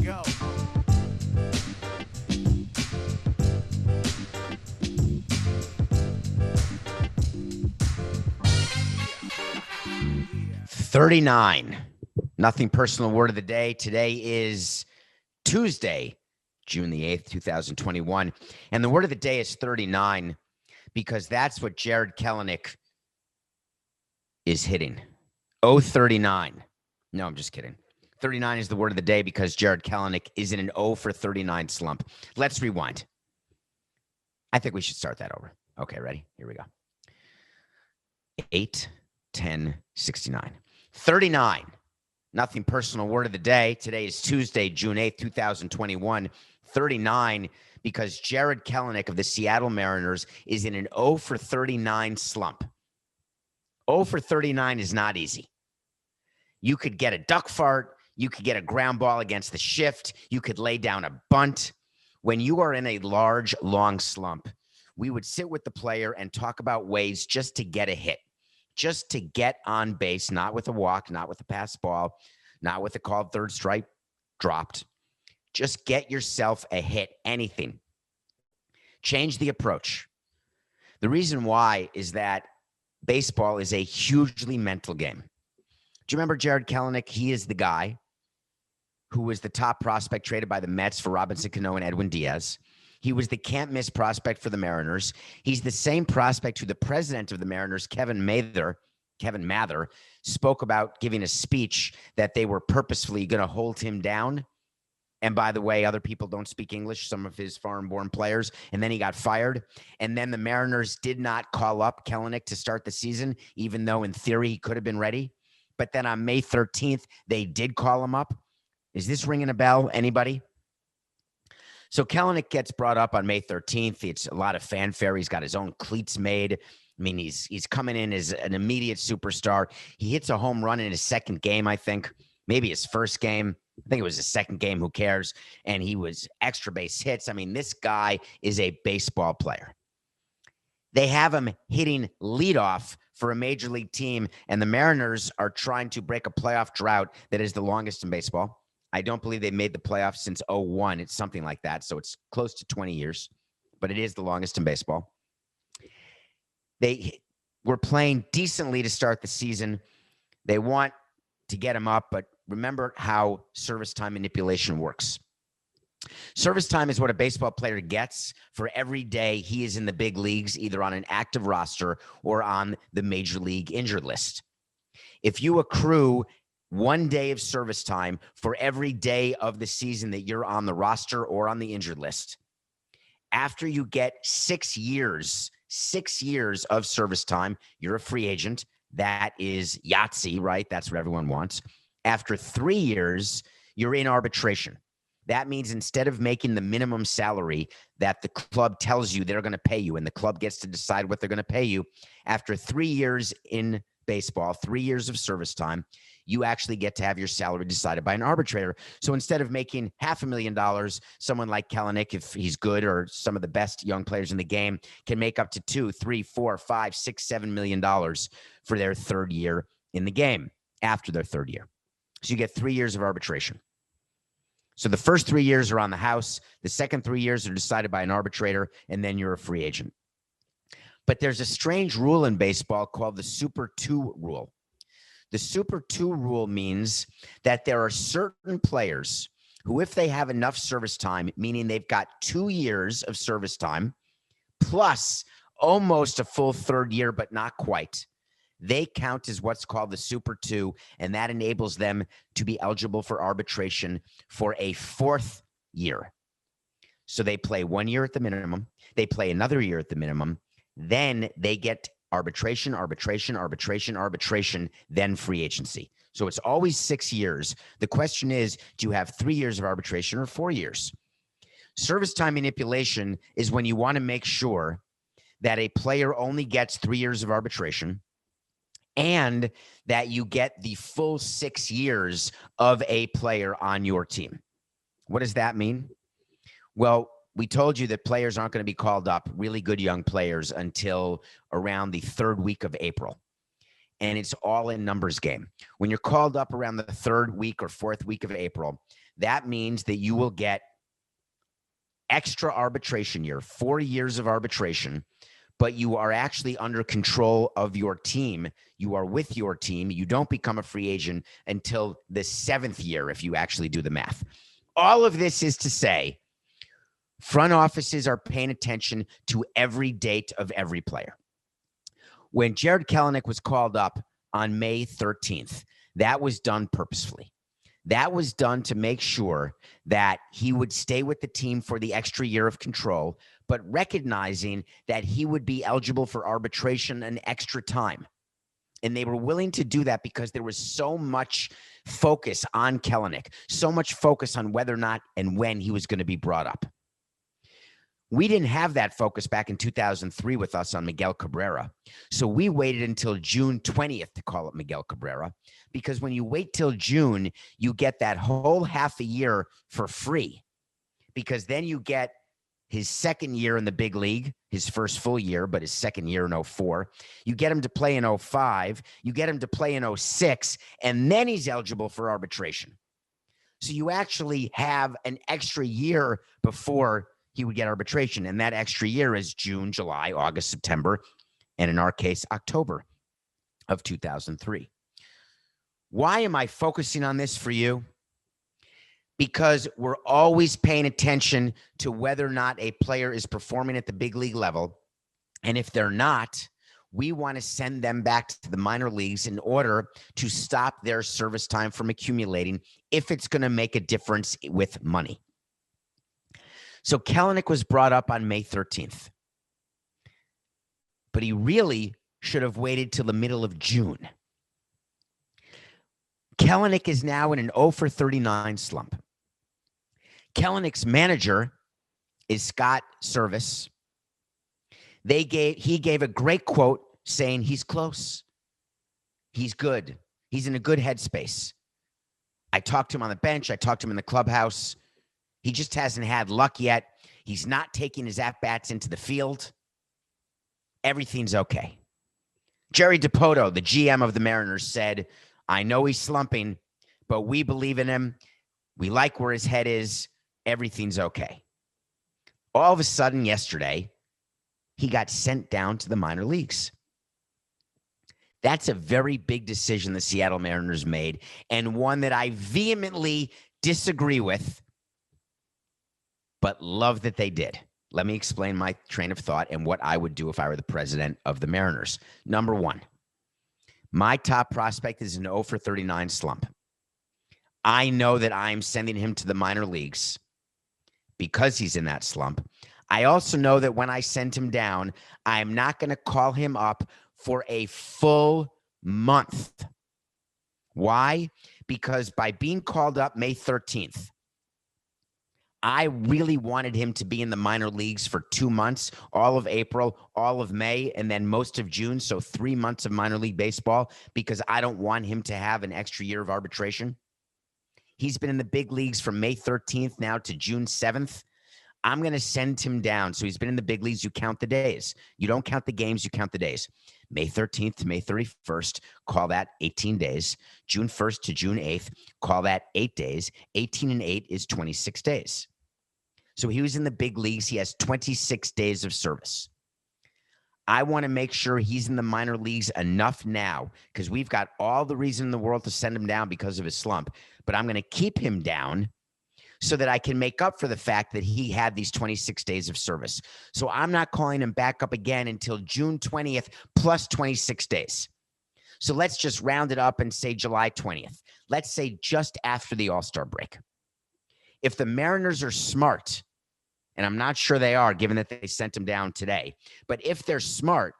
go. Yeah. 39. Nothing personal word of the day. Today is Tuesday, June the 8th, 2021. And the word of the day is 39 because that's what Jared Kelenic is hitting. 039. No, I'm just kidding. 39 is the word of the day because Jarred Kelenic is in an 0 for 39 slump. Let's rewind. I think we should start that over. Okay, ready? Here we go. 8, 10, 69. 39. Nothing personal word of the day. Today is Tuesday, June 8th, 2021. 39 because Jarred Kelenic of the Seattle Mariners is in an 0 for 39 slump. 0 for 39 is not easy. You could get a duck fart. You could get a ground ball against the shift. You could lay down a bunt. When you are in a large, long slump, we would sit with the player and talk about ways just to get a hit, just to get on base, not with a walk, not with a pass ball, not with a called third strike dropped. Just get yourself a hit, anything. Change the approach. The reason why is that baseball is a hugely mental game. Do you remember Jarred Kelenic? He is the guy who was the top prospect traded by the Mets for Robinson Cano and Edwin Diaz. He was the can't-miss prospect for the Mariners. He's the same prospect who the president of the Mariners, Kevin Mather, spoke about giving a speech that they were purposefully going to hold him down. And by the way, other people don't speak English, some of his foreign-born players, and then he got fired. And then the Mariners did not call up Kelenic to start the season, even though in theory he could have been ready. But then on May 13th, they did call him up. Is this ringing a bell? Anybody? So Kelenic gets brought up on May 13th. It's a lot of fanfare. He's got his own cleats made. I mean, he's coming in as an immediate superstar. He hits a home run in his second game, I think. Maybe his first game. I think it was his second game. Who cares? And he was extra base hits. I mean, this guy is a baseball player. They have him hitting leadoff for a major league team, and the Mariners are trying to break a playoff drought that is the longest in baseball. I don't believe they made the playoffs since 2001. It's something like that, so it's close to 20 years, but it is the longest in baseball. They were playing decently to start the season. They want to get him up, but remember how service time manipulation works. Service time is what a baseball player gets for every day he is in the big leagues, either on an active roster or on the major league injured list. If you accrue 1 day of service time for every day of the season that you're on the roster or on the injured list, after you get 6 years of service time, you're a free agent. That is Yahtzee, right? That's what everyone wants. After 3 years, you're in arbitration. That means instead of making the minimum salary that the club tells you they're going to pay you, and the club gets to decide what they're going to pay you, after 3 years in baseball, 3 years of service time, you actually get to have your salary decided by an arbitrator. So instead of making $500,000, someone like Kelenic, if he's good, or some of the best young players in the game, can make up to $2, $3, $4, $5, $6, $7 million for their third year in the game after their third year. So you get 3 years of arbitration. So the first 3 years are on the house. The second 3 years are decided by an arbitrator, and then you're a free agent. But there's a strange rule in baseball called the Super 2 rule. The Super 2 rule means that there are certain players who, if they have enough service time, meaning they've got 2 years of service time, plus almost a full third year, but not quite, they count as what's called the Super 2, and that enables them to be eligible for arbitration for a fourth year. So they play 1 year at the minimum. They play another year at the minimum. Then they get arbitration, then free agency. So it's always 6 years. The question is, do you have 3 years of arbitration or 4 years? Service time manipulation is when you want to make sure that a player only gets 3 years of arbitration and that you get the full 6 years of a player on your team. What does that mean? Well, we told you that players aren't going to be called up, really good young players, until around the third week of April. And it's all in numbers game. When you're called up around the third week or fourth week of April, That means that you will get extra arbitration year, 4 years of arbitration, but you are actually under control of your team. You are with your team. You don't become a free agent until the 7th year, if you actually do the math. All of this is to say, front offices are paying attention to every date of every player. When Jared Kelenic was called up on May 13th, that was done purposefully. That was done to make sure that he would stay with the team for the extra year of control, but recognizing that he would be eligible for arbitration an extra time. And they were willing to do that because there was so much focus on Kelenic, so much focus on whether or not and when he was going to be brought up. We didn't have that focus back in 2003 with us on Miguel Cabrera. So we waited until June 20th to call up Miguel Cabrera, because when you wait till June, you get that whole half a year for free, because then you get his second year in the big league, his first full year, but his second year in 2004. You get him to play in 2005. You get him to play in 2006, and then he's eligible for arbitration. So you actually have an extra year before he would get arbitration. And that extra year is June, July, August, September, and in our case, October of 2003. Why am I focusing on this for you? Because we're always paying attention to whether or not a player is performing at the big league level. And if they're not, we want to send them back to the minor leagues in order to stop their service time from accumulating if it's going to make a difference with money. So Kelenic was brought up on May 13th, but he really should have waited till the middle of June. Kelenic is now in an 0 for 39 slump. Kelenic's manager is Scott Service. He gave a great quote saying he's close. He's good. He's in a good headspace. I talked to him on the bench. I talked to him in the clubhouse. He just hasn't had luck yet. He's not taking his at-bats into the field. Everything's okay. Jerry Dipoto, the GM of the Mariners, said, I know he's slumping, but we believe in him. We like where his head is. Everything's okay. All of a sudden yesterday, he got sent down to the minor leagues. That's a very big decision the Seattle Mariners made, and one that I vehemently disagree with, but love that they did. Let me explain my train of thought and what I would do if I were the president of the Mariners. Number one, my top prospect is an 0 for 39 slump. I know that I'm sending him to the minor leagues because he's in that slump. I also know that when I send him down, I'm not going to call him up for a full month. Why? Because by being called up May 13th, I really wanted him to be in the minor leagues for 2 months, all of April, all of May, and then most of June. So 3 months of minor league baseball, because I don't want him to have an extra year of arbitration. He's been in the big leagues from May 13th now to June 7th. I'm going to send him down. So he's been in the big leagues. You count the days. You don't count the games. You count the days. May 13th to May 31st, call that 18 days. June 1st to June 8th, call that 8 days. 18 and 8 is 26 days. So he was in the big leagues. He has 26 days of service. I want to make sure he's in the minor leagues enough now, because we've got all the reason in the world to send him down because of his slump. But I'm going to keep him down so that I can make up for the fact that he had these 26 days of service. So I'm not calling him back up again until June 20th plus 26 days. So let's just round it up and say July 20th. Let's say just after the All-Star break. If the Mariners are smart, and I'm not sure they are given that they sent him down today, but if they're smart,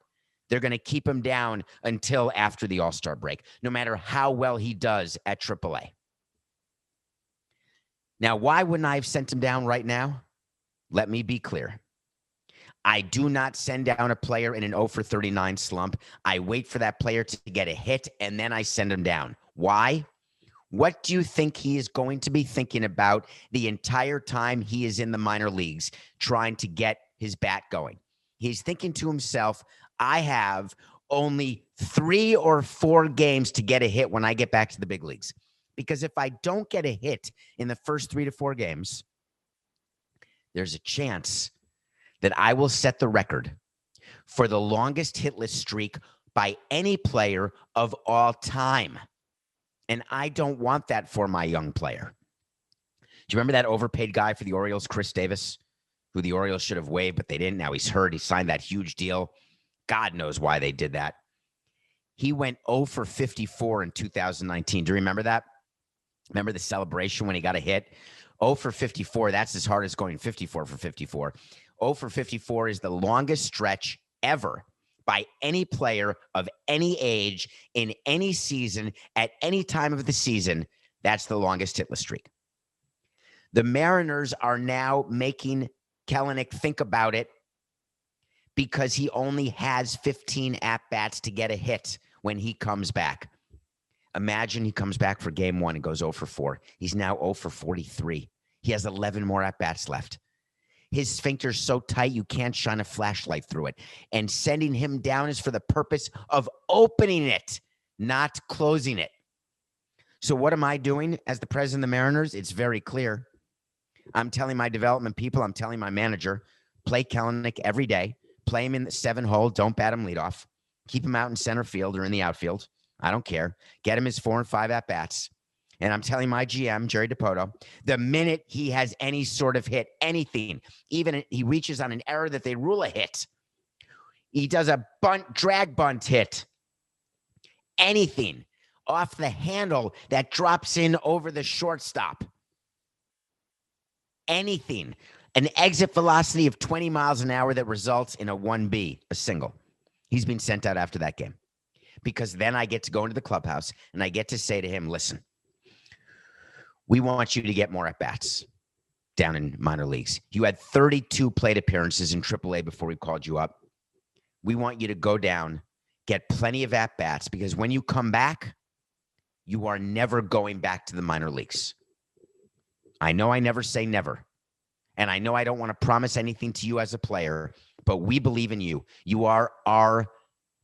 they're going to keep him down until after the All-Star break, no matter how well he does at AAA. Now, why wouldn't I have sent him down right now? Let me be clear. I do not send down a player in an 0 for 39 slump. I wait for that player to get a hit, and then I send him down. Why? What do you think he is going to be thinking about the entire time he is in the minor leagues trying to get his bat going? He's thinking to himself, I have only 3 or 4 games to get a hit when I get back to the big leagues. Because if I don't get a hit in the first 3 to 4 games, there's a chance that I will set the record for the longest hitless streak by any player of all time. And I don't want that for my young player. Do you remember that overpaid guy for the Orioles, Chris Davis, who the Orioles should have waived, but they didn't? Now he's hurt. He signed that huge deal. God knows why they did that. He went 0 for 54 in 2019. Do you remember that? Remember the celebration when he got a hit? 0 for 54. That's as hard as going 54 for 54. 0 for 54 is the longest stretch ever by any player of any age in any season at any time of the season. That's the longest hitless streak. The Mariners are now making Kelenic think about it because he only has 15 at-bats to get a hit when he comes back. Imagine he comes back for game 1 and goes 0 for 4. He's now 0 for 43. He has 11 more at-bats left. His sphincter's so tight you can't shine a flashlight through it. And sending him down is for the purpose of opening it, not closing it. So what am I doing as the president of the Mariners? It's very clear. I'm telling my development people, I'm telling my manager, play Kelenic every day. Play him in the 7 hole. Don't bat him leadoff. Keep him out in center field or in the outfield. I don't care. Get him his 4 and 5 at-bats. And I'm telling my GM, Jerry DiPoto, the minute he has any sort of hit, anything, even he reaches on an error that they rule a hit, he does a drag bunt hit, anything off the handle that drops in over the shortstop, anything, an exit velocity of 20 miles an hour that results in a 1B, a single. He's been sent out after that game because then I get to go into the clubhouse and I get to say to him, listen, we want you to get more at-bats down in minor leagues. You had 32 plate appearances in AAA before we called you up. We want you to go down, get plenty of at-bats, because when you come back, you are never going back to the minor leagues. I know I never say never, and I know I don't want to promise anything to you as a player, but we believe in you. You are our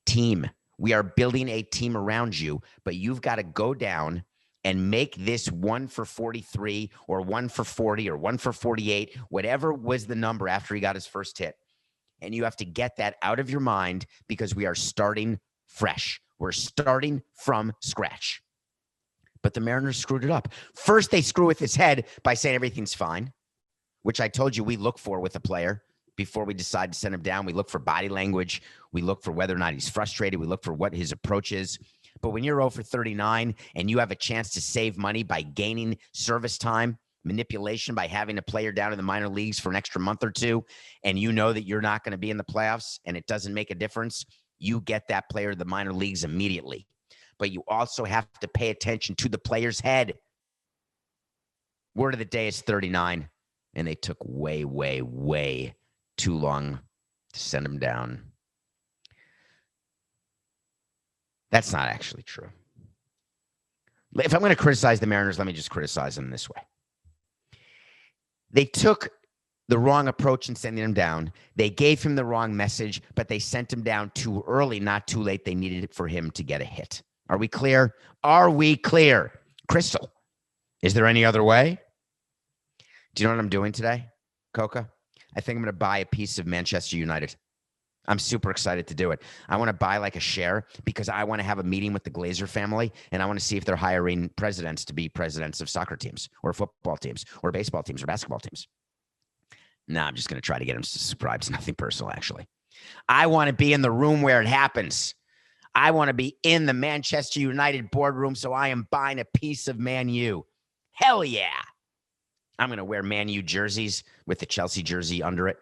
team. We are building a team around you, but you've got to go down and make this 1 for 43 or 1 for 40 or 1 for 48, whatever was the number after he got his first hit. And you have to get that out of your mind because we are starting fresh. We're starting from scratch. But the Mariners screwed it up. First, they screw with his head by saying everything's fine, which I told you we look for with a player before we decide to send him down. We look for body language. We look for whether or not he's frustrated. We look for what his approach is. But when you're 0 for 39 and you have a chance to save money by gaining service time, manipulation by having a player down in the minor leagues for an extra month or 2, and you know that you're not going to be in the playoffs and it doesn't make a difference, you get that player to the minor leagues immediately. But you also have to pay attention to the player's head. Word of the day is 39, and they took way, way, way too long to send him down. That's not actually true. If I'm going to criticize the Mariners, let me just criticize them this way. They took the wrong approach in sending him down. They gave him the wrong message, but they sent him down too early, not too late. They needed it for him to get a hit. Are we clear? Are we clear? Crystal, is there any other way? Do you know what I'm doing today, Coca? I think I'm going to buy a piece of Manchester United. I'm super excited to do it. I want to buy like a share because I want to have a meeting with the Glazer family and I want to see if they're hiring presidents to be presidents of soccer teams or football teams or baseball teams or basketball teams. No, I'm just going to try to get them to subscribe. It's nothing personal, actually. I want to be in the room where it happens. I want to be in the Manchester United boardroom, so I am buying a piece of Man U. Hell yeah. I'm going to wear Man U jerseys with the Chelsea jersey under it.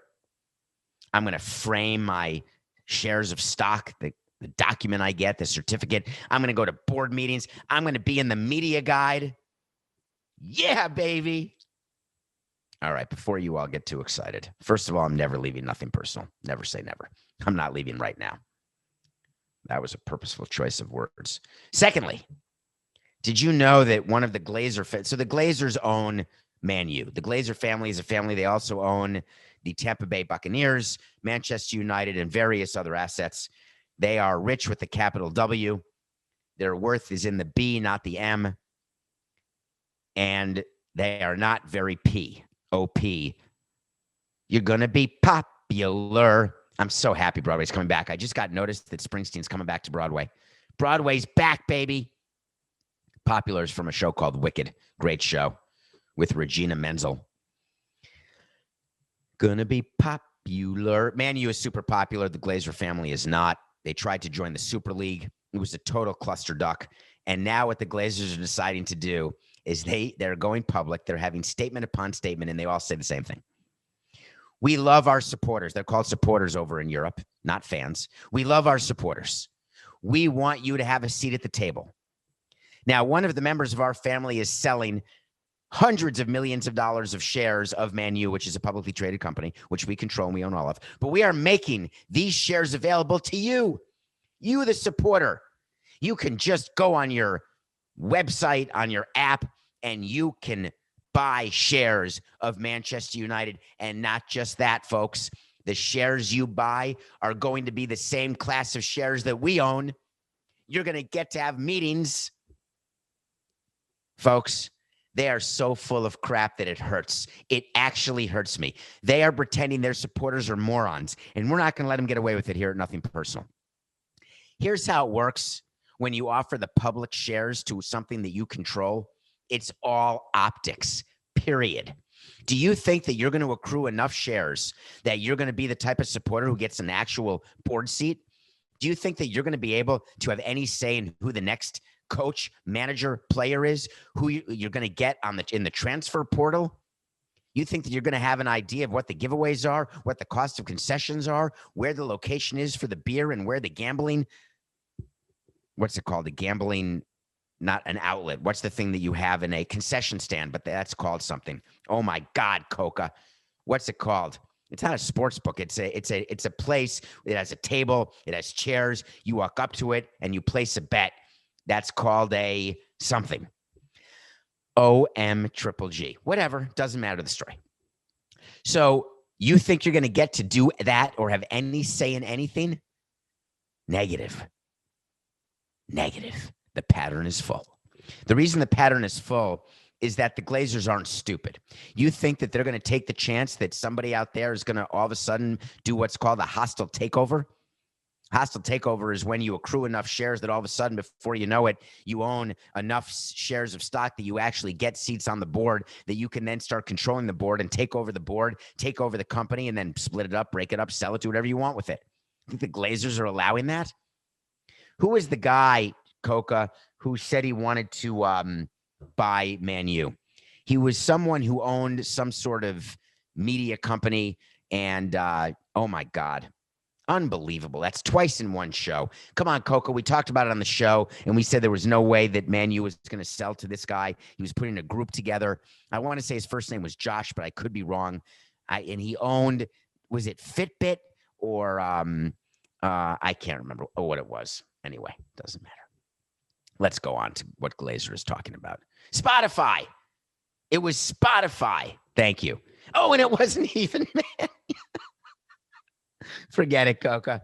I'm going to frame my shares of stock, the document I get, the certificate. I'm going to go to board meetings. I'm going to be in the media guide. Yeah, baby. All right, before you all get too excited, first of all, I'm never leaving nothing personal. Never say never. I'm not leaving right now. That was a purposeful choice of words. Secondly, did you know that one of the Glazer, so the Glazers own Man U. The Glazer family is a family. They also own the Tampa Bay Buccaneers, Manchester United, and various other assets. They are rich with the capital W. Their worth is in the B, not the M. and they are not very OP. You're going to be popular. I'm so happy Broadway's coming back. I just got noticed that Springsteen's coming back to Broadway. Broadway's back, baby. Popular is from a show called Wicked. Great show with Regina Menzel. Gonna be popular. Man U is super popular. The Glazer family is not. They tried to join the Super League. It was a total clusterfuck. And now what the Glazers are deciding to do is they're going public. They're having statement upon statement, and they all say the same thing. We love our supporters. They're called supporters over in Europe, not fans. We love our supporters. We want you to have a seat at the table. Now, one of the members of our family is selling hundreds of millions of dollars of shares of Man U, which is a publicly traded company, which we control and we own all of. But we are making these shares available to you, the supporter. You can just go on your website, on your app, and you can buy shares of Manchester United. And not just that, folks. The shares you buy are going to be the same class of shares that we own. You're going to get to have meetings. Folks, they are so full of crap that it hurts. It actually hurts me. They are pretending their supporters are morons, and we're not going to let them get away with it here at Nothing Personal. Here's how it works when you offer the public shares to something that you control. It's all optics, period. Do you think that you're going to accrue enough shares that you're going to be the type of supporter who gets an actual board seat? Do you think that you're going to be able to have any say in who the next coach, manager, player is, who you're going to get in the transfer portal? You think that you're going to have an idea of what the giveaways are, what the cost of concessions are, where the location is for the beer, and where the gambling, what's it called? The gambling, not an outlet. What's the thing that you have in a concession stand? But that's called something. Oh my God, Coca. What's it called? It's not a sports book. It's a place. It has a table. It has chairs. You walk up to it and you place a bet. That's called a something. OMGGG. Whatever. Doesn't matter the story. So you think you're going to get to do that or have any say in anything? Negative. The pattern is full. The reason the pattern is full is that the Glazers aren't stupid. You think that they're going to take the chance that somebody out there is going to all of a sudden do what's called a hostile takeover? Hostile takeover is when you accrue enough shares that all of a sudden, before you know it, you own enough shares of stock that you actually get seats on the board that you can then start controlling the board and take over the board, take over the company, and then split it up, break it up, sell it, do whatever you want with it. I think the Glazers are allowing that. Who is the guy, Coca, who said he wanted to buy Man U? He was someone who owned some sort of media company, and oh my God. Unbelievable. That's twice in one show. Come on, Coco. We talked about it on the show, and we said there was no way that Man U was going to sell to this guy. He was putting a group together. I want to say his first name was Josh, but I could be wrong. And he owned, was it Fitbit or I can't remember what it was. Anyway, doesn't matter. Let's go on to what Glazer is talking about. Spotify. It was Spotify. Thank you. Oh, and it wasn't even Man. Forget it, Coca.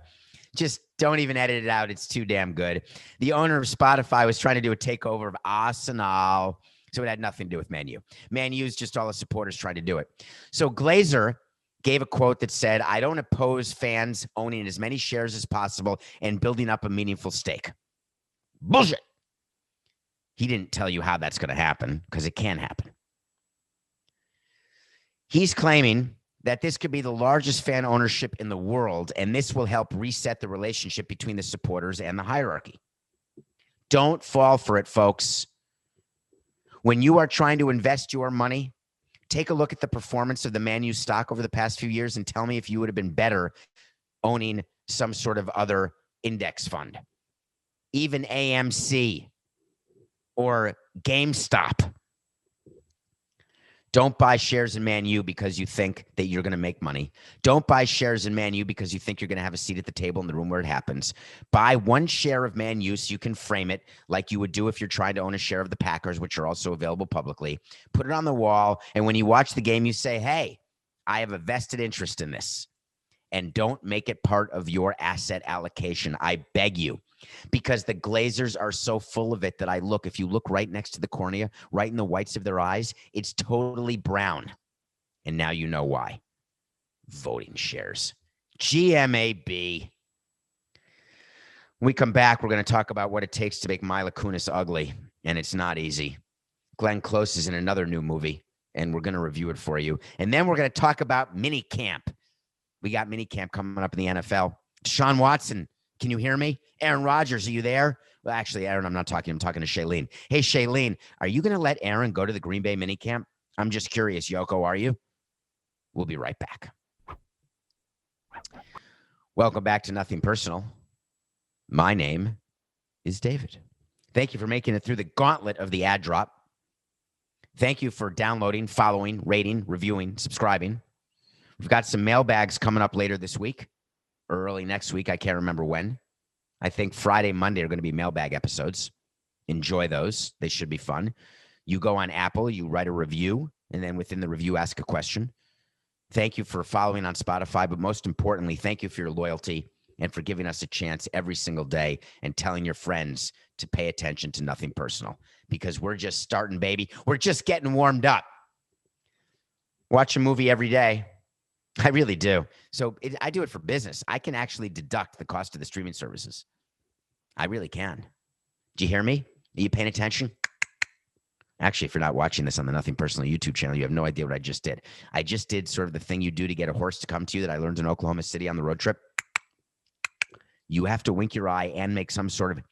Just don't even edit it out. It's too damn good. The owner of Spotify was trying to do a takeover of Arsenal, so it had nothing to do with Man U. Man U is just all the supporters trying to do it. So Glazer gave a quote that said, "I don't oppose fans owning as many shares as possible and building up a meaningful stake." Bullshit. He didn't tell you how that's going to happen because it can happen. He's claiming that this could be the largest fan ownership in the world, and this will help reset the relationship between the supporters and the hierarchy. Don't fall for it, folks. When you are trying to invest your money, take a look at the performance of the Man U stock over the past few years and tell me if you would have been better owning some sort of other index fund, even AMC or GameStop. Don't buy shares in Man U because you think that you're going to make money. Don't buy shares in Man U because you think you're going to have a seat at the table in the room where it happens. Buy one share of Man U so you can frame it like you would do if you're trying to own a share of the Packers, which are also available publicly. Put it on the wall, and when you watch the game, you say, hey, I have a vested interest in this. And don't make it part of your asset allocation. I beg you. because the Glazers are so full of it that if you look right next to the cornea, right in the whites of their eyes, it's totally brown. And now you know why. Voting shares. GMAB. When we come back, we're going to talk about what it takes to make Mila Kunis ugly, and it's not easy. Glenn Close is in another new movie, and we're going to review it for you. And then we're going to talk about minicamp. We got minicamp coming up in the NFL. Deshaun Watson, can you hear me? Aaron Rodgers, are you there? Well, actually, Aaron, I'm not talking. I'm talking to Shailene. Hey, Shailene, are you going to let Aaron go to the Green Bay minicamp? I'm just curious. Yoko, are you? We'll be right back. Welcome back to Nothing Personal. My name is David. Thank you for making it through the gauntlet of the ad drop. Thank you for downloading, following, rating, reviewing, subscribing. We've got some mailbags coming up later this week or early next week. I can't remember when. I think Friday, Monday are going to be mailbag episodes. Enjoy those. They should be fun. You go on Apple, you write a review, and then within the review, ask a question. Thank you for following on Spotify, but most importantly, thank you for your loyalty and for giving us a chance every single day and telling your friends to pay attention to Nothing Personal, because we're just starting, baby. We're just getting warmed up. Watch a movie every day. I really do. So I do it for business. I can actually deduct the cost of the streaming services. I really can. Do you hear me? Are you paying attention? Actually, if you're not watching this on the Nothing Personal YouTube channel, you have no idea what I just did. I just did sort of the thing you do to get a horse to come to you that I learned in Oklahoma City on the road trip. You have to wink your eye and make some sort of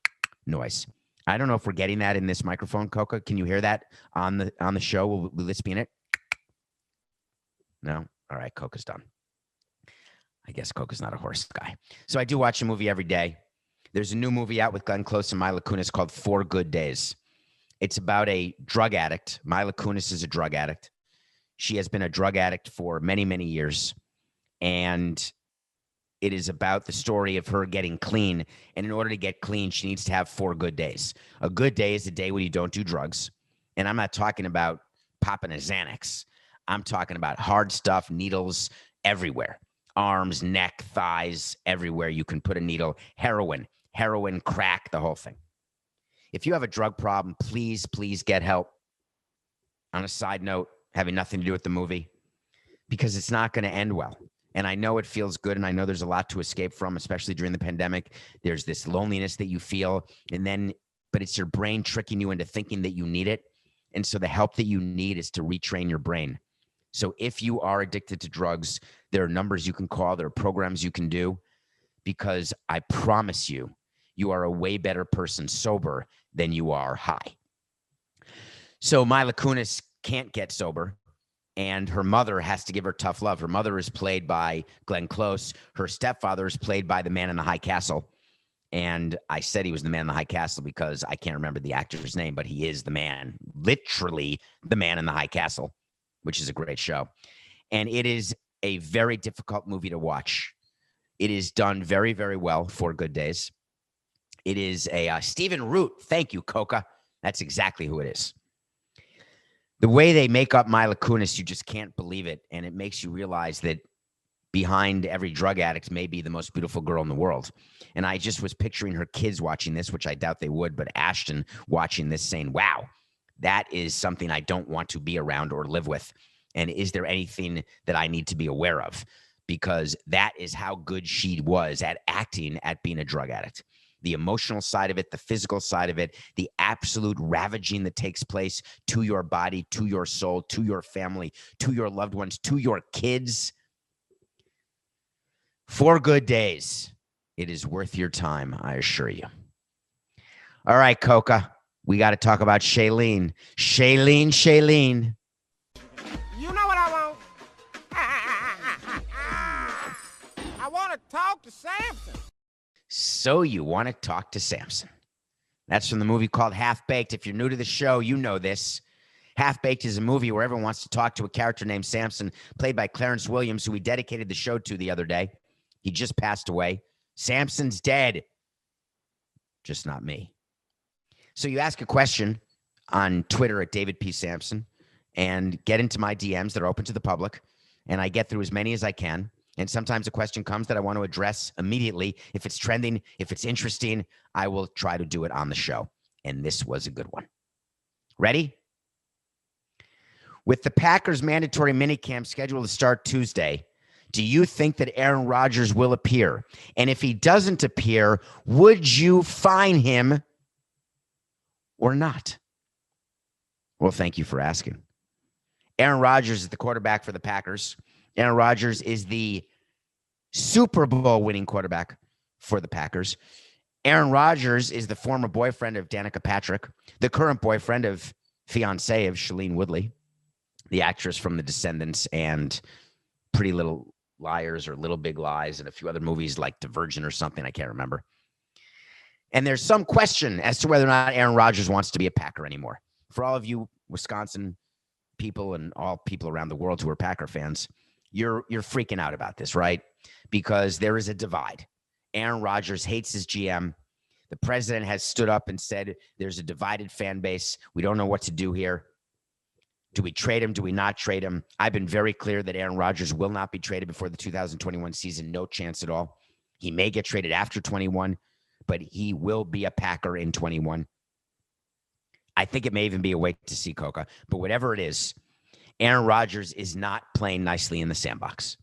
noise. I don't know if we're getting that in this microphone, Coca. Can you hear that on the show? Will this be in it? No? All right, Coca's done. I guess Coca's not a horse guy. So I do watch a movie every day. There's a new movie out with Glenn Close and Mila Kunis called 4 Good Days. It's about a drug addict. Mila Kunis is a drug addict. She has been a drug addict for many, many years. And it is about the story of her getting clean. And in order to get clean, she needs to have 4 good days. A good day is a day when you don't do drugs. And I'm not talking about popping a Xanax. I'm talking about hard stuff, needles everywhere. Arms, neck, thighs, everywhere you can put a needle. Heroin, crack, the whole thing. If you have a drug problem, please, please get help. On a side note, having nothing to do with the movie, because it's not going to end well. And I know it feels good, and I know there's a lot to escape from, especially during the pandemic. There's this loneliness that you feel, but it's your brain tricking you into thinking that you need it. And so the help that you need is to retrain your brain. So if you are addicted to drugs, there are numbers you can call, there are programs you can do, because I promise you, you are a way better person sober than you are high. So Mila Kunis can't get sober, and her mother has to give her tough love. Her mother is played by Glenn Close. Her stepfather is played by the man in the high castle. And I said he was the man in the high castle because I can't remember the actor's name, but he is the man, literally the man in the high castle, which is a great show. And it is a very difficult movie to watch. It is done very, very well. 4 Good Days. It is a Stephen Root. Thank you, Coca. That's exactly who it is. The way they make up Mila Kunis, you just can't believe it. And it makes you realize that behind every drug addict may be the most beautiful girl in the world. And I just was picturing her kids watching this, which I doubt they would, but Ashton watching this saying, wow, that is something I don't want to be around or live with. And is there anything that I need to be aware of? Because that is how good she was at acting, at being a drug addict. The emotional side of it, the physical side of it, the absolute ravaging that takes place to your body, to your soul, to your family, to your loved ones, to your kids. 4 Good Days. It is worth your time, I assure you. All right, Coca, we got to talk about Shailene. Shailene. You know what I want? I want to talk to Samson. So you want to talk to Samson. That's from the movie called Half Baked. If you're new to the show, you know this. Half Baked is a movie where everyone wants to talk to a character named Samson, played by Clarence Williams, who we dedicated the show to the other day. He just passed away. Samson's dead. Just not me. So you ask a question on Twitter at David P. Samson and get into my DMs that are open to the public, and I get through as many as I can. And sometimes a question comes that I want to address immediately. If it's trending, if it's interesting, I will try to do it on the show. And this was a good one. Ready? With the Packers mandatory minicamp scheduled to start Tuesday, do you think that Aaron Rodgers will appear? And if he doesn't appear, would you fine him or not? Well, thank you for asking. Aaron Rodgers is the quarterback for the Packers. Aaron Rodgers is the Super Bowl winning quarterback for the Packers. Aaron Rodgers is the former boyfriend of Danica Patrick, the current boyfriend of fiancée of Shailene Woodley, the actress from The Descendants and Pretty Little Liars or Little Big Lies and a few other movies like Divergent or something. I can't remember. And there's some question as to whether or not Aaron Rodgers wants to be a Packer anymore. For all of you Wisconsin people and all people around the world who are Packer fans, you're freaking out about this, right? Because there is a divide. Aaron Rodgers hates his GM. The president has stood up and said there's a divided fan base. We don't know what to do here. Do we trade him? Do we not trade him? I've been very clear that Aaron Rodgers will not be traded before the 2021 season. No chance at all. He may get traded after 21, but he will be a Packer in 21. I think it may even be a wait to see, Coca. But whatever it is, Aaron Rodgers is not playing nicely in the sandbox.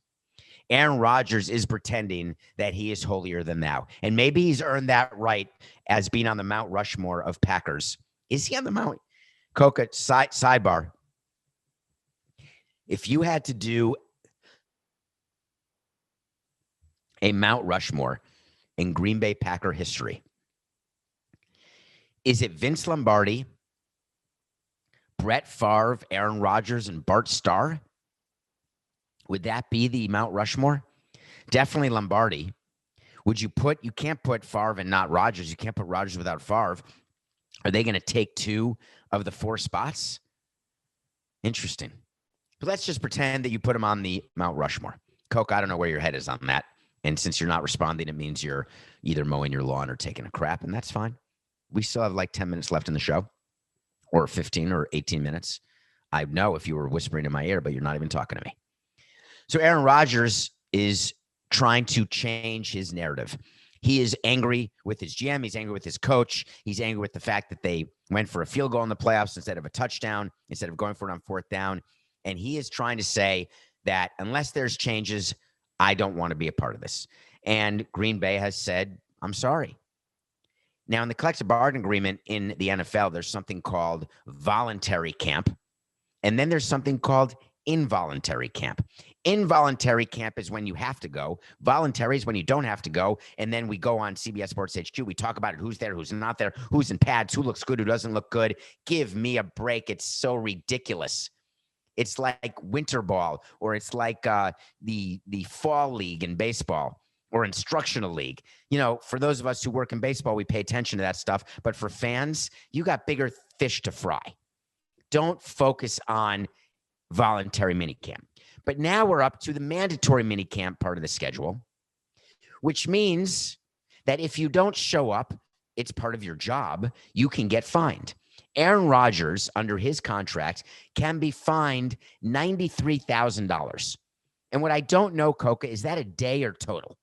Aaron Rodgers is pretending that he is holier than thou. And maybe he's earned that right as being on the Mount Rushmore of Packers. Is he on the Mount? Coca, sidebar. If you had to do a Mount Rushmore in Green Bay Packer history, is it Vince Lombardi, Brett Favre, Aaron Rodgers, and Bart Starr? Would that be the Mount Rushmore? Definitely Lombardi. You can't put Favre and not Rodgers. You can't put Rodgers without Favre. Are they going to take 2 of the 4 spots? Interesting. But let's just pretend that you put him on the Mount Rushmore. Coke, I don't know where your head is on that. And since you're not responding, it means you're either mowing your lawn or taking a crap, and that's fine. We still have like 10 minutes left in the show, or 15 or 18 minutes. I know if you were whispering in my ear, but you're not even talking to me. So Aaron Rodgers is trying to change his narrative. He is angry with his GM. He's angry with his coach. He's angry with the fact that they went for a field goal in the playoffs instead of a touchdown, instead of going for it on 4th down. And he is trying to say that unless there's changes, I don't want to be a part of this. And Green Bay has said, I'm sorry. Now, in the collective bargaining agreement in the NFL, there's something called voluntary camp. And then there's something called involuntary camp. Involuntary camp is when you have to go. Voluntary is when you don't have to go. And then we go on CBS Sports HQ. We talk about it. Who's there, who's not there, who's in pads, who looks good, who doesn't look good. Give me a break. It's so ridiculous. It's like winter ball, or it's like the fall league in baseball, or instructional league. You know, for those of us who work in baseball, we pay attention to that stuff. But for fans, you got bigger fish to fry. Don't focus on voluntary minicamp. But now we're up to the mandatory minicamp part of the schedule, which means that if you don't show up, it's part of your job, you can get fined. Aaron Rodgers, under his contract, can be fined $93,000. And what I don't know, Coca, is that a day or total?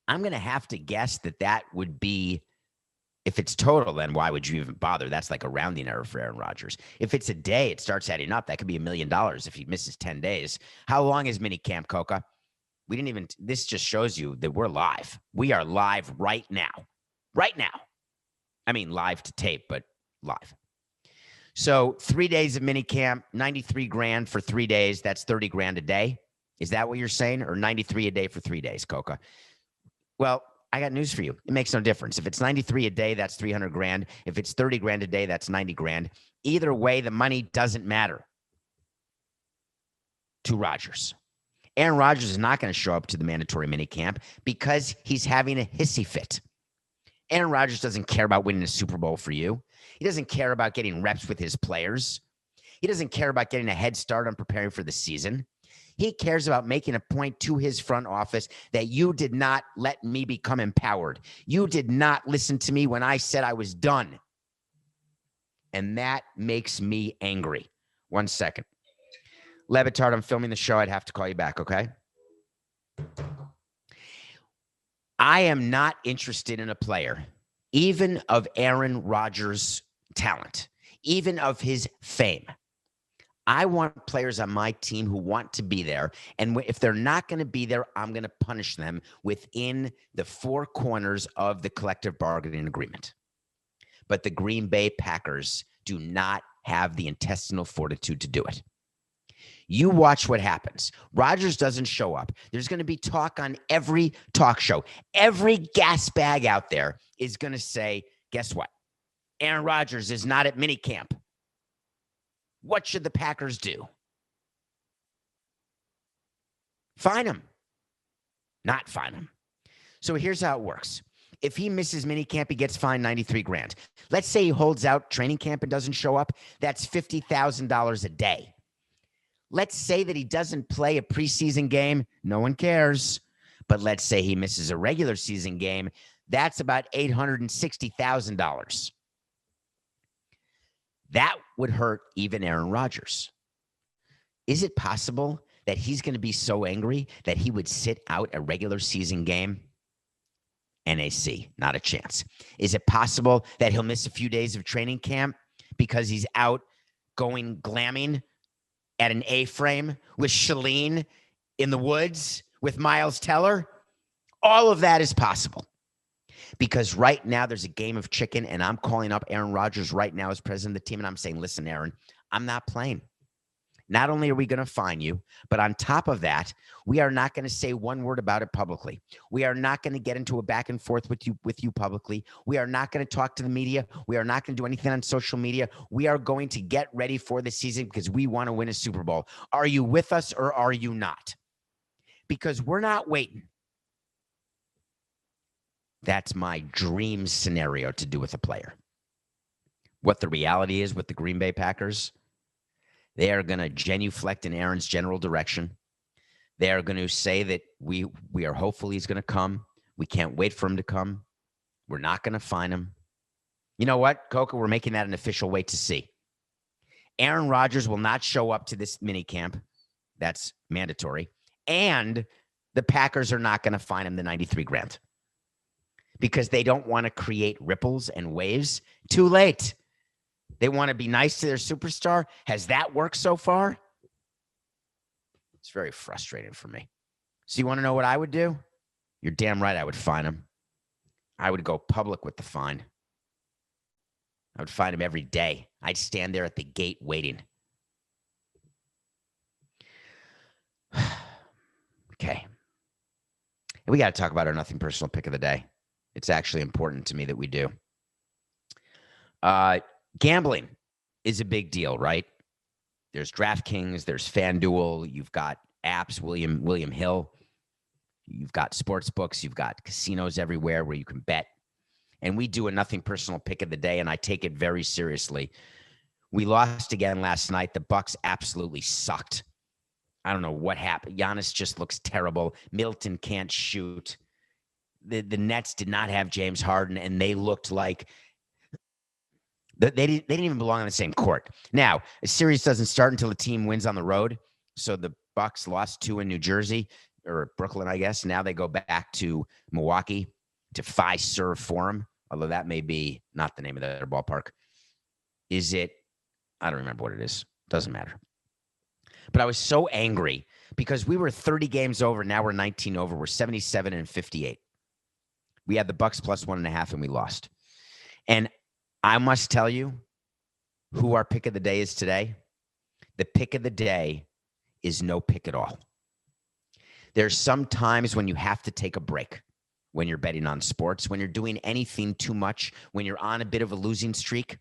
I'm going to have to guess that would be, if it's total, then why would you even bother? That's like a rounding error for Aaron Rodgers. If it's a day, it starts adding up. That could be $1 million if he misses 10 days. How long is minicamp, Coca? This just shows you that we're live. We are live right now. Right now. I mean, live to tape, but live. So 3 days of minicamp, 93 grand for 3 days. That's 30 grand a day. Is that what you're saying? Or 93 a day for 3 days, Coca? Well, I got news for you. It makes no difference. If it's 93 a day, that's 300 grand. If it's 30 grand a day, that's 90 grand. Either way, the money doesn't matter to Rodgers. Aaron Rodgers is not going to show up to the mandatory minicamp because he's having a hissy fit. Aaron Rodgers doesn't care about winning a Super Bowl for you. He doesn't care about getting reps with his players. He doesn't care about getting a head start on preparing for the season. He cares about making a point to his front office that you did not let me become empowered. You did not listen to me when I said I was done. And that makes me angry. 1 second. Levitard, I'm filming the show. I'd have to call you back, okay? I am not interested in a player, even of Aaron Rodgers' talent, even of his fame. I want players on my team who want to be there. And if they're not going to be there, I'm going to punish them within the four corners of the collective bargaining agreement. But the Green Bay Packers do not have the intestinal fortitude to do it. You watch what happens. Rodgers doesn't show up. There's going to be talk on every talk show. Every gas bag out there is going to say, guess what? Aaron Rodgers is not at minicamp. What should the Packers do? Fine him. Not fine him. So here's how it works. If he misses minicamp, he gets fined $93,000. Let's say he holds out training camp and doesn't show up. That's $50,000 a day. Let's say that he doesn't play a preseason game. No one cares. But let's say he misses a regular season game. That's about $860,000. That would hurt even Aaron Rodgers. Is it possible that he's going to be so angry that he would sit out a regular season game? NAC, not a chance. Is it possible that he'll miss a few days of training camp because he's out going glamming at an A-frame with Shalene in the woods with Miles Teller? All of that is possible. Because right now there's a game of chicken, and I'm calling up Aaron Rodgers right now as president of the team, and I'm saying, listen, Aaron, I'm not playing. Not only are we going to fine you, but on top of that, we are not going to say one word about it publicly. We are not going to get into a back and forth with you publicly. We are not going to talk to the media. We are not going to do anything on social media. We are going to get ready for the season because we want to win a Super Bowl. Are you with us or are you not? Because we're not waiting. That's my dream scenario to do with a player. What the reality is with the Green Bay Packers, they are going to genuflect in Aaron's general direction. They are going to say that we are hopeful he's going to come. We can't wait for him to come. We're not going to fine him. You know what, Coca? We're making that an official wait to see. Aaron Rodgers will not show up to this minicamp. That's mandatory. And the Packers are not going to fine him the $93,000 because they don't want to create ripples and waves. Too late. They want to be nice to their superstar. Has that worked so far? It's very frustrating for me. So you want to know what I would do? You're damn right I would fine him. I would go public with the fine. I would fine him every day. I'd stand there at the gate waiting. Okay. And we got to talk about our nothing personal pick of the day. It's actually important to me that we do. Gambling is a big deal, right? There's DraftKings, there's FanDuel, you've got apps, William Hill, you've got sports books, you've got casinos everywhere where you can bet. And we do a nothing personal pick of the day, and I take it very seriously. We lost again last night. The Bucks absolutely sucked. I don't know what happened. Giannis just looks terrible. Middleton can't shoot. The Nets did not have James Harden, and they looked like they didn't even belong on the same court. Now, a series doesn't start until a team wins on the road. So the Bucks lost 2 in New Jersey, or Brooklyn, I guess. Now they go back to Milwaukee to Fiserv Forum, although that may be not the name of their ballpark. Is it? I don't remember what it is. Doesn't matter. But I was so angry because we were 30 games over. Now we're 19 over. We're 77-58. We had the Bucks plus 1.5, and we lost. And I must tell you who our pick of the day is today. The pick of the day is no pick at all. There's some times when you have to take a break when you're betting on sports, when you're doing anything too much, when you're on a bit of a losing streak.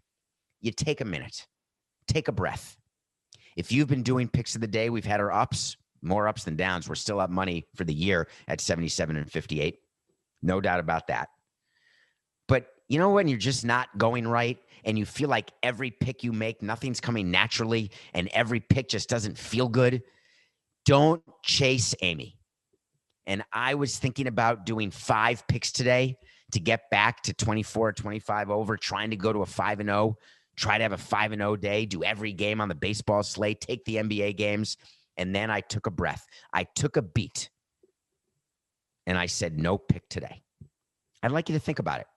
You take a minute. Take a breath. If you've been doing picks of the day, we've had our ups, more ups than downs. We're still up money for the year at 77-58. No doubt about that. But you know when you're just not going right and you feel like every pick you make, nothing's coming naturally and every pick just doesn't feel good? Don't chase Amy. And I was thinking about doing 5 picks today to get back to 24 or 25 over, trying to go to a 5-0, try to have a 5-0 day, do every game on the baseball slate, take the NBA games. And then I took a breath. I took a beat. and I said, no pick today. I'd like you to think about it.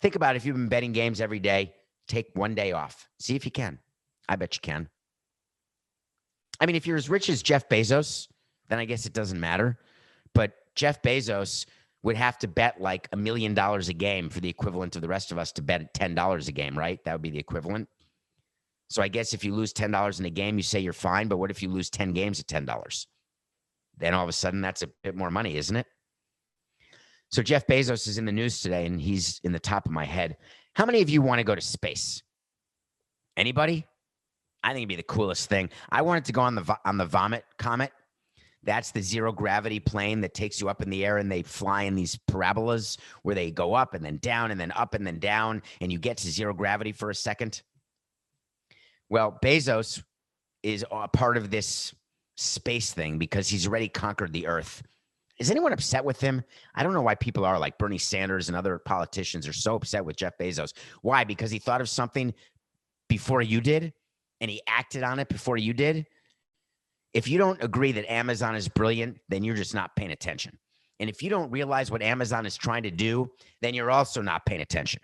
Think about if you've been betting games every day, take one day off. See if you can. I bet you can. I mean, if you're as rich as Jeff Bezos, then I guess it doesn't matter. But Jeff Bezos would have to bet like $1 million a game for the equivalent of the rest of us to bet at $10 a game, right? That would be the equivalent. So I guess if you lose $10 in a game, you say you're fine. But what if you lose 10 games at $10? Then all of a sudden, that's a bit more money, isn't it? So Jeff Bezos is in the news today, and he's in the top of my head. How many of you want to go to space? Anybody? I think it'd be the coolest thing. I wanted to go on the Vomit Comet. That's the zero gravity plane that takes you up in the air, and they fly in these parabolas where they go up and then down and then up and then down, and you get to zero gravity for a second. Well, Bezos is a part of this space thing because he's already conquered the Earth. Is anyone upset with him? I don't know why people are, like Bernie Sanders and other politicians are so upset with Jeff Bezos. Why? Because he thought of something before you did and he acted on it before you did. If you don't agree that Amazon is brilliant, then you're just not paying attention. And if you don't realize what Amazon is trying to do, then you're also not paying attention.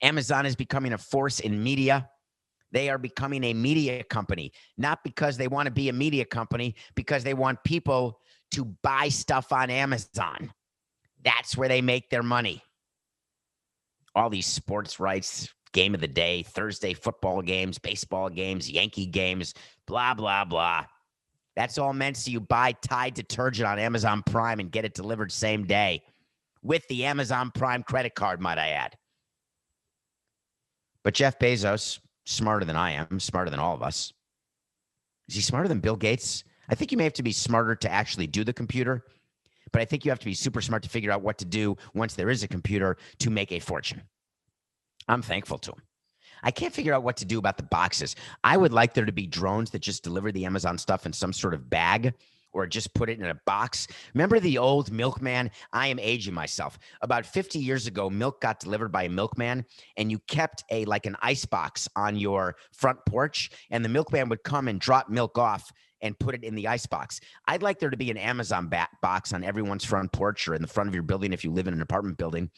Amazon is becoming a force in media. They are becoming a media company, not because they want to be a media company, because they want people to buy stuff on Amazon. That's where they make their money. All these sports rights, game of the day, Thursday football games, baseball games, Yankee games, blah, blah, blah. That's all meant so you buy Tide detergent on Amazon Prime and get it delivered same day with the Amazon Prime credit card, might I add. But Jeff Bezos, smarter than I am, smarter than all of us. Is he smarter than Bill Gates? I think you may have to be smarter to actually do the computer, but I think you have to be super smart to figure out what to do once there is a computer to make a fortune. I'm thankful to him. I can't figure out what to do about the boxes. I would like there to be drones that just deliver the Amazon stuff in some sort of bag or just put it in a box. Remember the old milkman? I am aging myself. About 50 years ago, milk got delivered by a milkman, and you kept like an ice box on your front porch, and the milkman would come and drop milk off and put it in the ice box. I'd like there to be an Amazon box on everyone's front porch or in the front of your building if you live in an apartment building,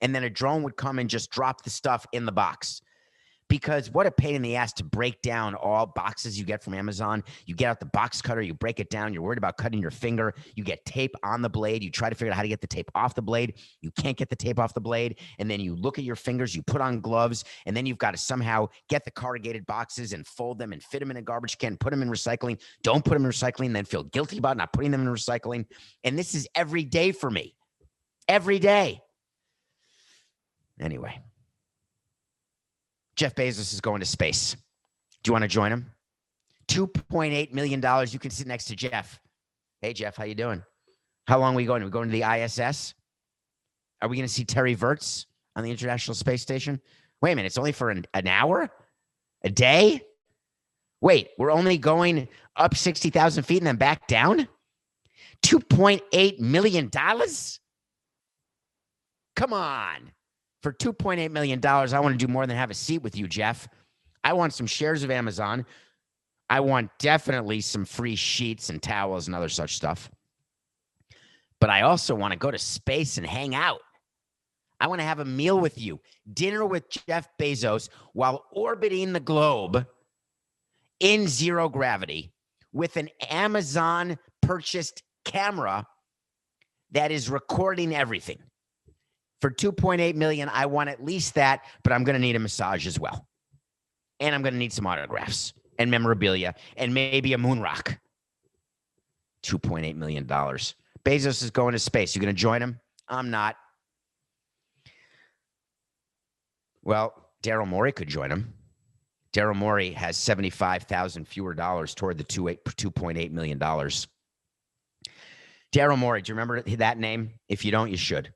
and then a drone would come and just drop the stuff in the box. Because what a pain in the ass to break down all boxes you get from Amazon. You get out the box cutter, you break it down. You're worried about cutting your finger. You get tape on the blade. You try to figure out how to get the tape off the blade. You can't get the tape off the blade. And then you look at your fingers, you put on gloves, and then you've got to somehow get the corrugated boxes and fold them and fit them in a garbage can, put them in recycling. Don't put them in recycling, then feel guilty about not putting them in recycling. And this is every day for me. Every day. Anyway. Jeff Bezos is going to space. Do you want to join him? $2.8 million. You can sit next to Jeff. Hey, Jeff, how you doing? How long are we going? Are we going to the ISS? Are we going to see Terry Virts on the International Space Station? Wait a minute. It's only for an hour? A day? Wait, we're only going up 60,000 feet and then back down? $2.8 million? Come on. For $2.8 million, I want to do more than have a seat with you, Jeff. I want some shares of Amazon. I want definitely some free sheets and towels and other such stuff. But I also want to go to space and hang out. I want to have a meal with you, dinner with Jeff Bezos while orbiting the globe in zero gravity with an Amazon purchased camera that is recording everything. For $2.8 million, I want at least that, but I'm going to need a massage as well. And I'm going to need some autographs and memorabilia and maybe a moon rock. $2.8 million. Bezos is going to space. You going to join him? I'm not. Well, Daryl Morey could join him. Daryl Morey has $75,000 fewer dollars toward the $2.8 million. Daryl Morey, do you remember that name? If you don't, you should.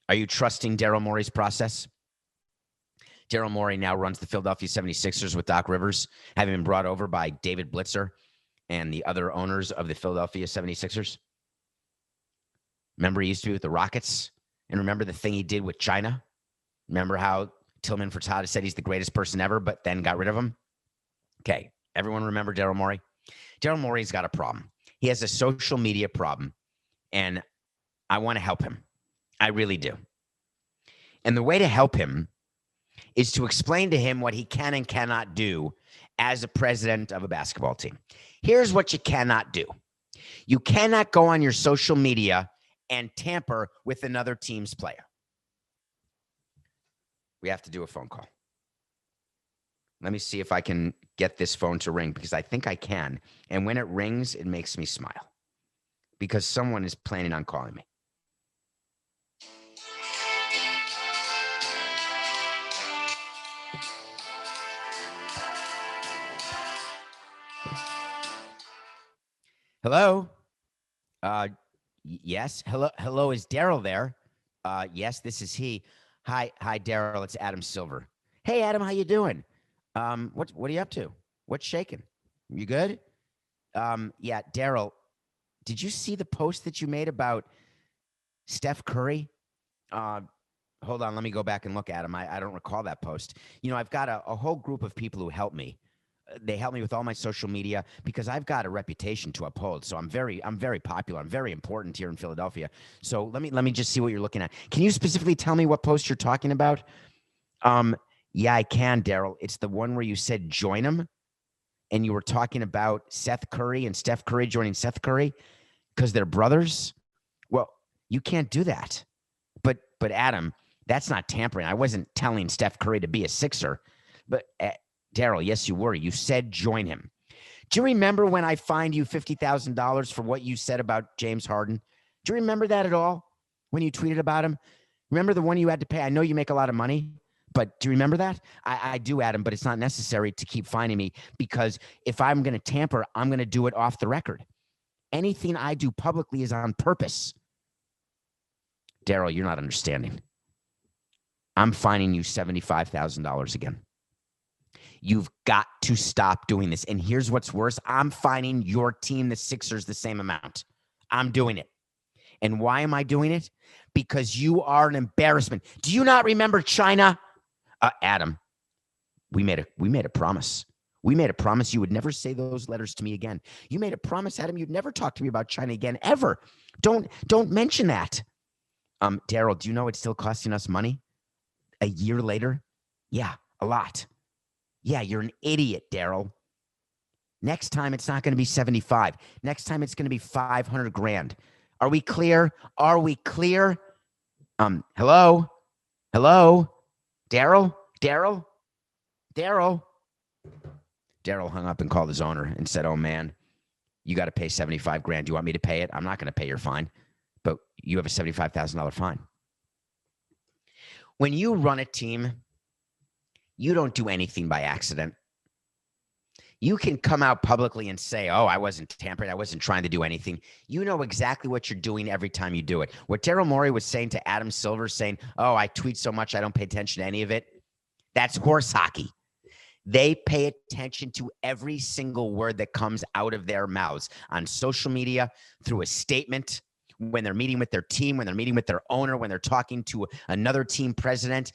Are you trusting Daryl Morey's process? Daryl Morey now runs the Philadelphia 76ers with Doc Rivers, having been brought over by David Blitzer and the other owners of the Philadelphia 76ers. Remember he used to be with the Rockets? And remember the thing he did with China? Remember how Tillman Furtada said he's the greatest person ever, but then got rid of him? Okay, everyone remember Daryl Morey? Daryl Morey's got a problem. He has a social media problem. and I want to help him. I really do. And the way to help him is to explain to him what he can and cannot do as a president of a basketball team. Here's what you cannot do. You cannot go on your social media and tamper with another team's player. We have to do a phone call. Let me see if I can get this phone to ring, because I think I can. And when it rings, it makes me smile because someone is planning on calling me. Hello? Yes. Hello. Is Daryl there? Yes, this is he. Hi, Daryl. It's Adam Silver. Hey, Adam, how you doing? What are you up to? What's shaking? You good? Yeah, Daryl, did you see the post that you made about Steph Curry? Hold on, let me go back and look at him. I don't recall that post. I've got a whole group of people who help me. They help me with all my social media because I've got a reputation to uphold. So I'm very popular. I'm very important here in Philadelphia. So let me just see what you're looking at. Can you specifically tell me what post you're talking about? Yeah, I can, Daryl. It's the one where you said join him, and you were talking about Seth Curry and Steph Curry joining Seth Curry because they're brothers. Well, you can't do that. But Adam, that's not tampering. I wasn't telling Steph Curry to be a Sixer, but Daryl, yes, you were. You said join him. Do you remember when I fined you $50,000 for what you said about James Harden? Do you remember that at all when you tweeted about him? Remember the one you had to pay? I know you make a lot of money, but do you remember that? I do, Adam, but it's not necessary to keep fining me because if I'm going to tamper, I'm going to do it off the record. Anything I do publicly is on purpose. Daryl, you're not understanding. I'm fining you $75,000 again. You've got to stop doing this. And here's what's worse. I'm fining your team, the Sixers, the same amount. I'm doing it. And why am I doing it? Because you are an embarrassment. Do you not remember China? Adam, we made a promise. We made a promise you would never say those letters to me again. You made a promise, Adam, you'd never talk to me about China again, ever. Don't mention that. Daryl, do you know it's still costing us money a year later? Yeah, a lot. Yeah, you're an idiot, Daryl. Next time, it's not going to be 75. Next time, it's going to be 500 grand. Are we clear? Are we clear? Hello? Daryl? Daryl hung up and called his owner and said, oh, man, you got to pay 75 grand. Do you want me to pay it? I'm not going to pay your fine, but you have a $75,000 fine. When you run a team, you don't do anything by accident. You can come out publicly and say, oh, I wasn't tampering. I wasn't trying to do anything. You know exactly what you're doing every time you do it. What Daryl Morey was saying to Adam Silver, saying, oh, I tweet so much I don't pay attention to any of it. That's horse hockey. They pay attention to every single word that comes out of their mouths on social media, through a statement, when they're meeting with their team, when they're meeting with their owner, when they're talking to another team president.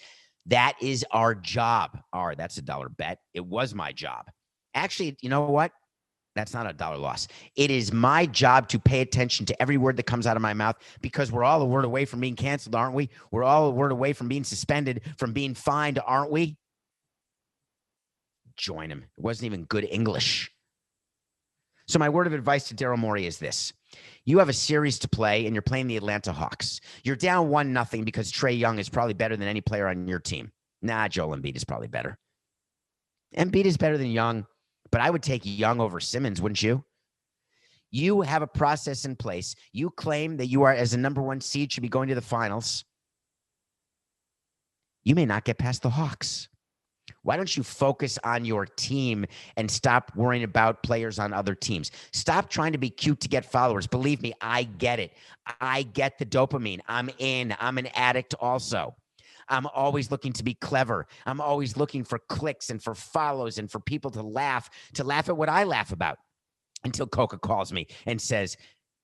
That is our job. All right, that's a dollar bet. It was my job. Actually, you know what? That's not a dollar loss. It is my job to pay attention to every word that comes out of my mouth because we're all a word away from being canceled, aren't we? We're all a word away from being suspended, from being fined, aren't we? Join him. It wasn't even good English. So my word of advice to Daryl Morey is this. You have a series to play, and you're playing the Atlanta Hawks. You're down 1-0 because Trae Young is probably better than any player on your team. Nah, Joel Embiid is probably better. Embiid is better than Young, but I would take Young over Simmons, wouldn't you? You have a process in place. You claim that you are, as a number one seed, should be going to the finals. You may not get past the Hawks. Why don't you focus on your team and stop worrying about players on other teams? Stop trying to be cute to get followers. Believe me, I get it. I get the dopamine. I'm an addict also. I'm always looking to be clever. I'm always looking for clicks and for follows and for people to laugh at what I laugh about, until Coca calls me and says,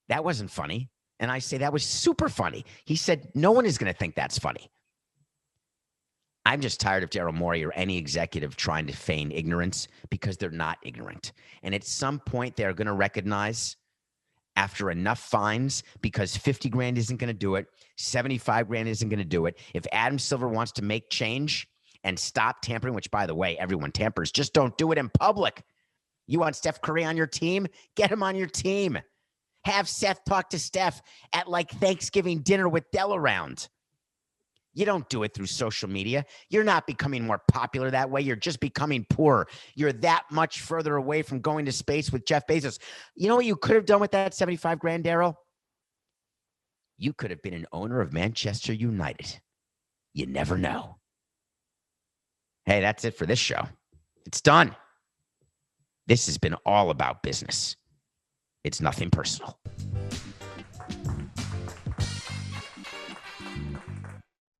that wasn't funny. And I say, that was super funny. He said, no one is going to think that's funny. I'm just tired of Daryl Morey or any executive trying to feign ignorance because they're not ignorant. And at some point, they're going to recognize after enough fines because 50 grand isn't going to do it. 75 grand isn't going to do it. If Adam Silver wants to make change and stop tampering, which by the way, everyone tampers, just don't do it in public. You want Steph Curry on your team? Get him on your team. Have Seth talk to Steph at like Thanksgiving dinner with Dell around. You don't do it through social media. You're not becoming more popular that way. You're just becoming poorer. You're that much further away from going to space with Jeff Bezos. You know what you could have done with that 75 grand, Daryl? You could have been an owner of Manchester United. You never know. Hey, that's it for this show. It's done. This has been all about business. It's nothing personal.